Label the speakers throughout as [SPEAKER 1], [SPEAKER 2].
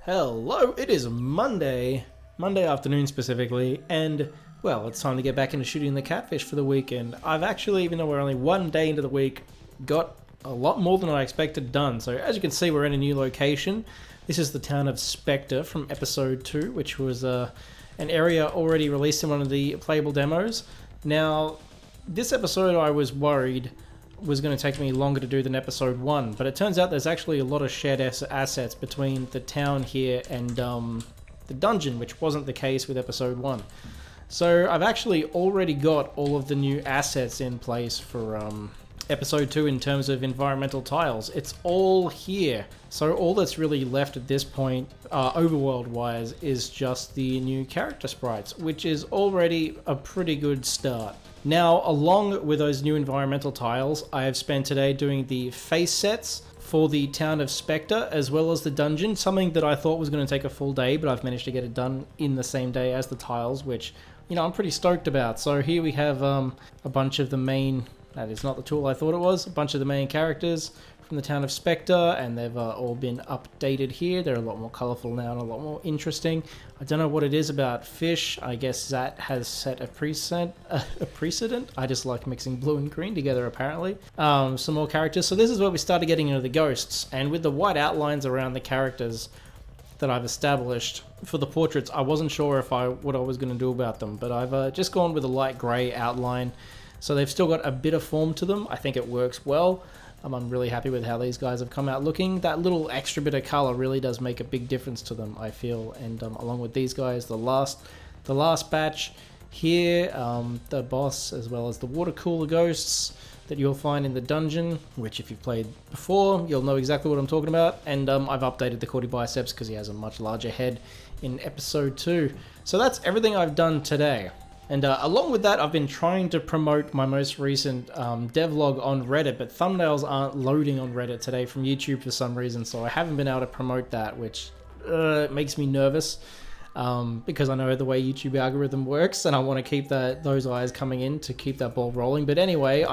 [SPEAKER 1] Hello, it is Monday afternoon specifically, and well, it's time to get back into shooting the catfish for the weekend. I've actually, even though we're only one day into the week, got a lot more than I expected done. So as you can see, we're in a new location. This is the town of Spectre from episode 2, which was an area already released in one of the playable demos. Now, this episode I was worried was going to take me longer to do than episode 1, but it turns out there's actually a lot of shared assets between the town here and the dungeon, which wasn't the case with episode 1. So I've actually already got all of the new assets in place for episode 2 in terms of environmental tiles. It's all here. So all that's really left at this point, overworld wise, is just the new character sprites, which is already a pretty good start. Now, along with those new environmental tiles, I have spent today doing the face sets for the town of Spectre, as well as the dungeon, something that I thought was going to take a full day, but I've managed to get it done in the same day as the tiles, which, you know, I'm pretty stoked about. So here we have a bunch of the main, that is not the tool I thought it was, a bunch of the main characters from the town of Spectre, and they've all been updated here. They're a lot more colourful now and a lot more interesting. I don't know what it is about fish. I guess that has set a precedent. I just like mixing blue and green together, apparently. Some more characters. So this is where we started getting into the ghosts, and with the white outlines around the characters that I've established for the portraits, I wasn't sure what I was going to do about them, but I've just gone with a light grey outline. So they've still got a bit of form to them. I think it works well. I'm really happy with how these guys have come out looking. That little extra bit of color really does make a big difference to them, I feel. And along with these guys, the last batch here, the boss, as well as the water cooler ghosts that you'll find in the dungeon, which if you've played before, you'll know exactly what I'm talking about. And I've updated the Cordy Biceps because he has a much larger head in episode 2. So that's everything I've done today. And along with that, I've been trying to promote my most recent devlog on Reddit, but thumbnails aren't loading on Reddit today from YouTube for some reason, so I haven't been able to promote that, which makes me nervous because I know the way YouTube algorithm works, and I want to keep those eyes coming in to keep that ball rolling. But anyway,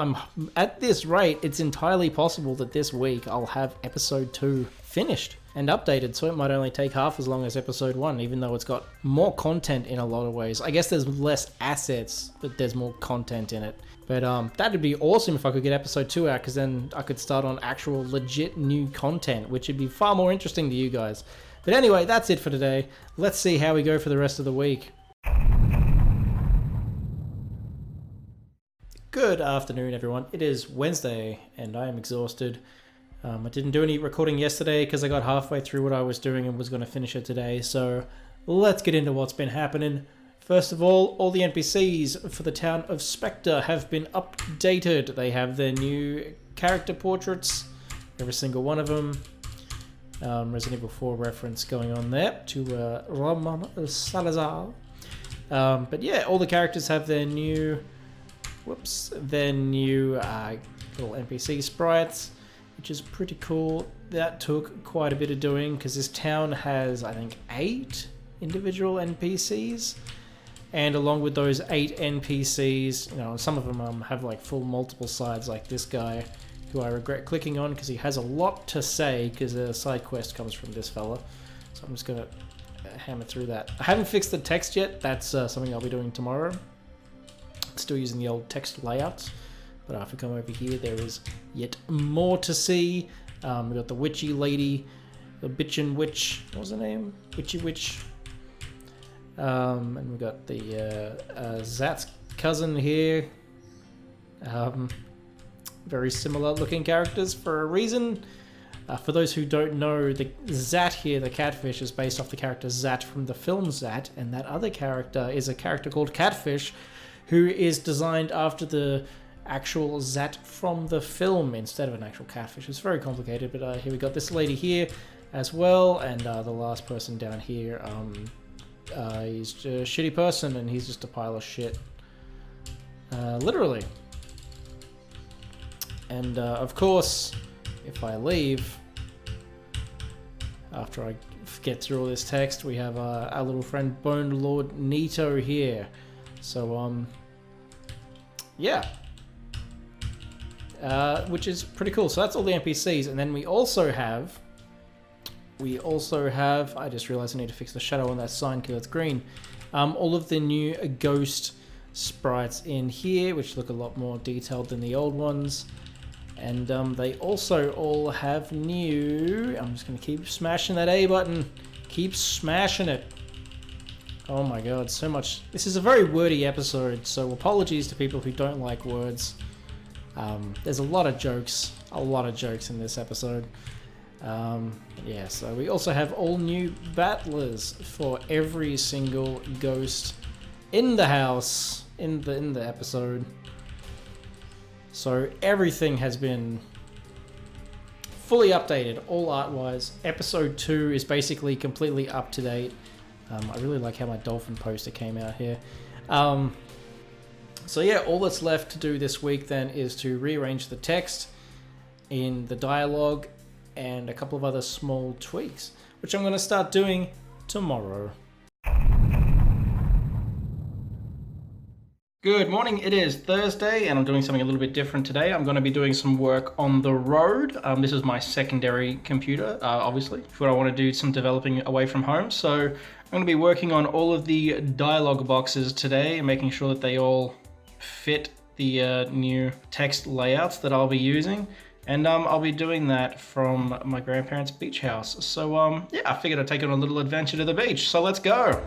[SPEAKER 1] at this rate, it's entirely possible that this week I'll have episode 2 finished and updated, so it might only take half as long as episode 1, even though it's got more content in a lot of ways. I guess there's less assets, but there's more content in it. But that'd be awesome if I could get episode 2 out, because then I could start on actual legit new content, which would be far more interesting to you guys. But anyway, that's it for today. Let's see how we go for the rest of the week. Good afternoon, everyone. It is Wednesday, and I am exhausted. I didn't do any recording yesterday because I got halfway through what I was doing and was going to finish it today. So let's get into what's been happening. First of all the NPCs for the town of Spectre have been updated. They have their new character portraits, every single one of them. Resident Evil 4 reference going on there to Ramon Salazar. But yeah, all the characters have their new little NPC sprites, which is pretty cool. That took quite a bit of doing because this town has, I think, 8 individual NPCs, and along with those 8 NPCs, you know, some of them have like full multiple sides, like this guy, who I regret clicking on because he has a lot to say, because a side quest comes from this fella. So I'm just gonna hammer through that. I haven't fixed the text yet. That's something I'll be doing tomorrow. Still using the old text layouts. But if we come over here, there is yet more to see. We got the witchy lady, the bitchin' witch. What was her name? Witchy witch. And we got the Zat's cousin here. Very similar looking characters for a reason. For those who don't know, the Zat here, the catfish, is based off the character Zat from the film Zat, and that other character is a character called Catfish, who is designed after the actual Zat from the film instead of an actual catfish. It's very complicated, but here we got this lady here as well, and the last person down here, he's just a shitty person, and he's just a pile of shit. Literally. And of course, if I leave, after I get through all this text, we have our little friend Bone Lord Nito here. So, yeah. which is pretty cool. So that's all the NPCs, and then we also have We also have, I just realized I need to fix the shadow on that sign because it's green. All of the new ghost sprites in here, which look a lot more detailed than the old ones. And they also all have new... I'm just going to keep smashing that A button. Keep smashing it. Oh my god, so much. This is a very wordy episode, so apologies to people who don't like words. There's a lot of jokes in this episode. Yeah, so we also have all new battlers for every single ghost in the house, in the episode. So everything has been fully updated, all art-wise. Episode 2 is basically completely up to date. I really like how my dolphin poster came out here. So yeah, all that's left to do this week then is to rearrange the text in the dialogue and a couple of other small tweaks, which I'm going to start doing tomorrow. Good morning, it is Thursday and I'm doing something a little bit different today. I'm going to be doing some work on the road. This is my secondary computer, obviously, for what I want to do some developing away from home. So I'm going to be working on all of the dialogue boxes today and making sure that they all fit the new text layouts that I'll be using. And I'll be doing that from my grandparents' beach house. So yeah, I figured I'd take on a little adventure to the beach. So let's go.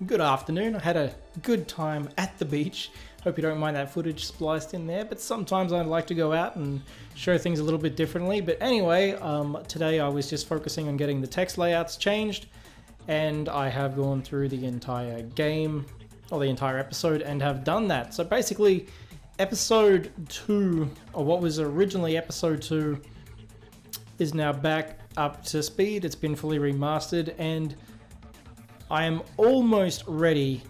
[SPEAKER 1] Good afternoon. I had a good time at the beach. Hope you don't mind that footage spliced in there, but sometimes I like to go out and show things a little bit differently. But anyway, today I was just focusing on getting the text layouts changed, and I have gone through the entire game, or the entire episode, and have done that. So basically, episode 2, or what was originally episode 2, is now back up to speed. It's been fully remastered, and I am almost ready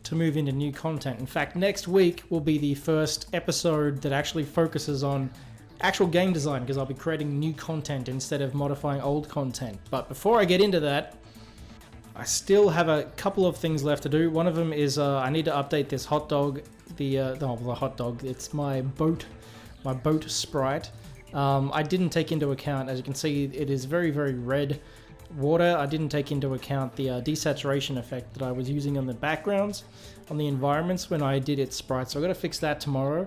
[SPEAKER 1] to move into new content. In fact, next week will be the first episode that actually focuses on actual game design, because I'll be creating new content instead of modifying old content. But before I get into that, I still have a couple of things left to do. One of them is I need to update this hot dog, the hot dog. It's my boat sprite. I didn't take into account, as you can see, it is very, very red water. I didn't take into account the desaturation effect that I was using on the backgrounds, on the environments when I did its sprite. So I've got to fix that tomorrow.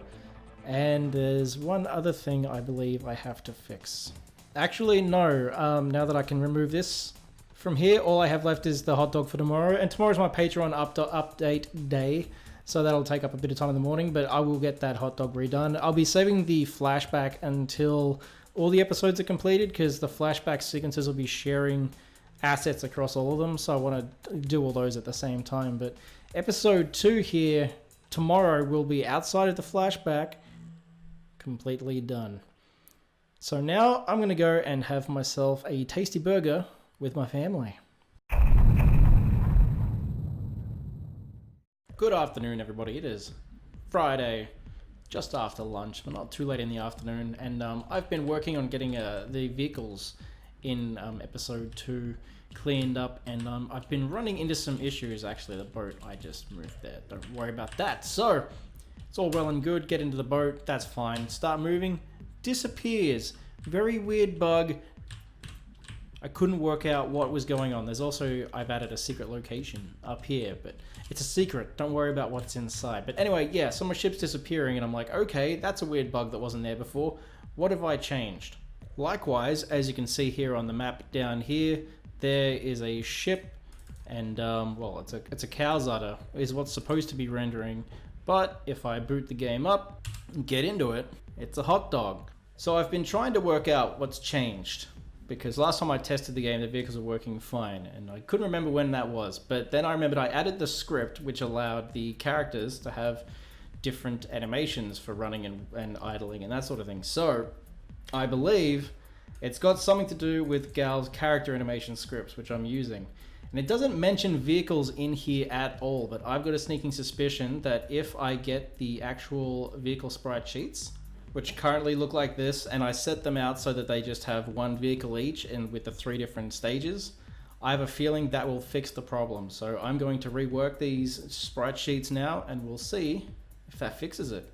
[SPEAKER 1] And there's one other thing I believe I have to fix. Actually, no. Now that I can remove this from here, all I have left is the hot dog for tomorrow. And tomorrow's my Patreon update day, so that'll take up a bit of time in the morning, but I will get that hot dog redone. I'll be saving the flashback until all the episodes are completed, because the flashback sequences will be sharing assets across all of them, so I want to do all those at the same time. But episode 2 here, tomorrow, will be outside of the flashback, completely done. So now I'm going to go and have myself a tasty burger with my family. Good afternoon, everybody. It is Friday, just after lunch, but not too late in the afternoon, and I've been working on getting the vehicles in episode 2 cleaned up, and I've been running into some issues. Actually, the boat I just moved there, don't worry about that. So it's all well and good, get into the boat, that's fine. Start moving, disappears. Very weird bug. I couldn't work out what was going on. There's also, I've added a secret location up here, but it's a secret. Don't worry about what's inside. But anyway, yeah, so my ship's disappearing, and I'm like, okay, that's a weird bug that wasn't there before. What have I changed? Likewise, as you can see here on the map down here, there is a ship, and well, it's a cow's udder is what's supposed to be rendering. But if I boot the game up and get into it, it's a hot dog. So I've been trying to work out what's changed, because last time I tested the game, the vehicles were working fine, and I couldn't remember when that was. But then I remembered I added the script, which allowed the characters to have different animations for running and idling and that sort of thing. So I believe it's got something to do with Gal's character animation scripts, which I'm using. And it doesn't mention vehicles in here at all, but I've got a sneaking suspicion that if I get the actual vehicle sprite sheets, which currently look like this, and I set them out so that they just have one vehicle each and with the 3 different stages, I have a feeling that will fix the problem. So I'm going to rework these sprite sheets now, and we'll see if that fixes it.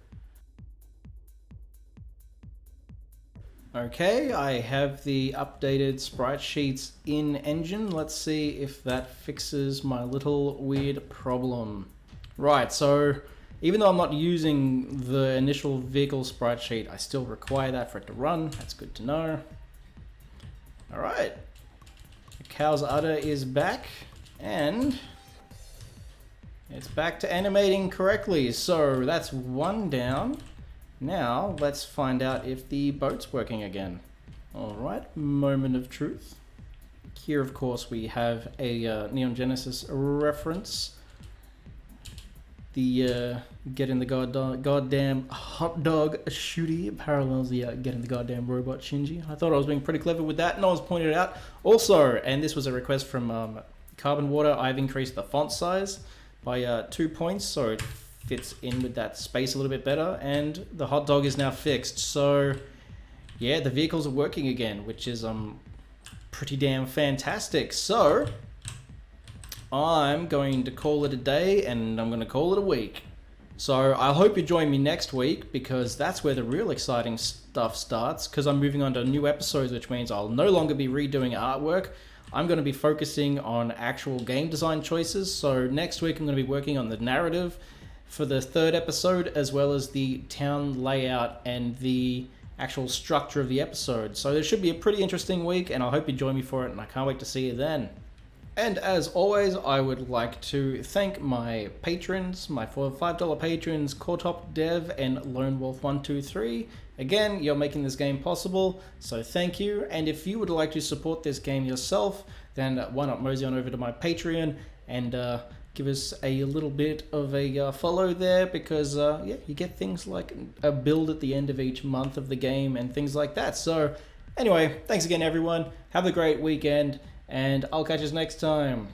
[SPEAKER 1] Okay, I have the updated sprite sheets in Engine. Let's see if that fixes my little weird problem. Right, so even though I'm not using the initial vehicle sprite sheet, I still require that for it to run. That's good to know. All right, the cow's udder is back, and it's back to animating correctly. So that's 1 down. Now let's find out if the boat's working again. All right, moment of truth. Here, of course, we have a Neon Genesis reference. The get in the goddamn hot dog shooty parallels the get in the goddamn robot Shinji. I thought I was being pretty clever with that, and I was pointed out. Also, and this was a request from Carbon Water, I've increased the font size by 2 points, so it fits in with that space a little bit better, and the hot dog is now fixed. So yeah, the vehicles are working again, which is pretty damn fantastic. So I'm going to call it a day, and I'm going to call it a week. So I hope you join me next week, because that's where the real exciting stuff starts, because I'm moving on to new episodes, which means I'll no longer be redoing artwork. I'm going to be focusing on actual game design choices. So next week I'm going to be working on the narrative for the 3rd episode, as well as the town layout and the actual structure of the episode. So it should be a pretty interesting week, and I hope you join me for it, and I can't wait to see you then. And as always, I would like to thank my patrons, my $5 patrons, Cortop Dev and Lone Wolf 123. Again, you're making this game possible, so thank you. And if you would like to support this game yourself, then why not mosey on over to my Patreon and give us a little bit of a follow there, because yeah, you get things like a build at the end of each month of the game and things like that. So anyway, thanks again everyone, have a great weekend, and I'll catch you next time.